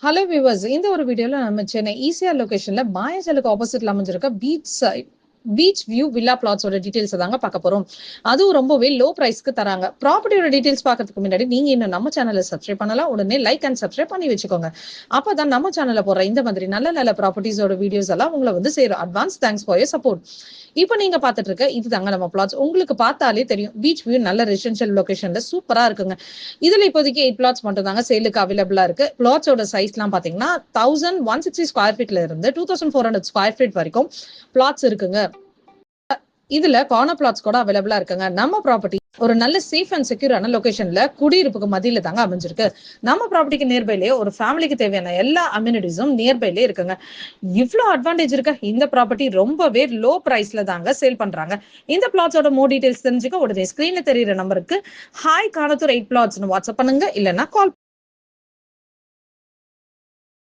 Hello viewers, இந்த ஒரு வீடியோல நம்ம சென்னை ஈசிஆர் லொகேஷன்ல மாயாஜலுக்கு ஆப்போசிட்ல அமைஞ்சிருக்க பீச் வியூ வில்லா பிளாட்ஸோட டீடைல்ஸ் தாங்க பார்க்க போறோம். அதுவும் ரொம்பவே லோ பிரைஸ்க்கு தராங்க. ப்ராப்பர்ட்டியோட டீடைல்ஸ் பார்க்கறதுக்கு முன்னாடி நீங்க இன்னும் நம்ம சேனலை சப்ஸ்கிரைப் பண்ணலாம். உடனே லைக் அண்ட் சப்ஸ்கிரைப் பண்ணி வச்சுக்கோங்க. அப்பதான் நம்ம சேனல்ல போற இந்த மாதிரி நல்ல நல்ல ப்ராப்பர்ட்டிஸோட வீடியோஸ் எல்லாம் உங்களை வந்து சேரும். Advance thanks for your support. இப்போ நீங்க பாத்துட்டு இருக்க இது தாங்க நம்ம பிளாட்ஸ். உங்களுக்கு பார்த்தாலே தெரியும் பீச் வியூ நல்ல ரெசிடென்ஷியல் லொகேஷன்ல சூப்பரா இருக்குங்க. இதுல இப்போதைக்கு 8 பிளாட்ஸ் மட்டும் தாங்க சேலுக்கு அவைலபிளா இருக்கு. பிளாட்ஸோட சைஸ் எல்லாம் பாத்தீங்கன்னா 1160 ஸ்கொயர் ஃபீட்ல இருந்து 2400 ஸ்கொயர் ஃபீட் வரைக்கும் பிளாட்ஸ் இருக்குங்க. இதுல கார்னர் பிளாட்ஸ் கூட அவைலபிளா இருக்குங்க. நம்ம ப்ராப்பர்ட்டி ஒரு நல்ல சேஃப் அண்ட் செக்யூரான லொகேஷன்ல குடியிருப்புக்கு மத்தியில தாங்க அமைஞ்சிருக்கு. நம்ம ப்ராப்பர்ட்டிக்கு நியர்பைலே ஒரு ஃபேமிலிக்கு தேவையான எல்லா அம்யூனிட்டிஸும் நியர்பைலே இருக்குங்க. இவ்வளவு அட்வான்டேஜ் இருக்க இந்த ப்ராப்பர்ட்டி ரொம்பவே லோ பிரைஸ்ல தாங்க சேல் பண்றாங்க. இந்த பிளாட்ஸோட மோர் டீடைல்ஸ் தெரிஞ்சுக்க உடனே ஸ்கிரீன்ல தெரியுற நம்பருக்கு ஹாய் கானத்தூர் 8 பிளாட்ஸ்னு வாட்ஸ்அப் பண்ணுங்க, இல்லைன்னா கால்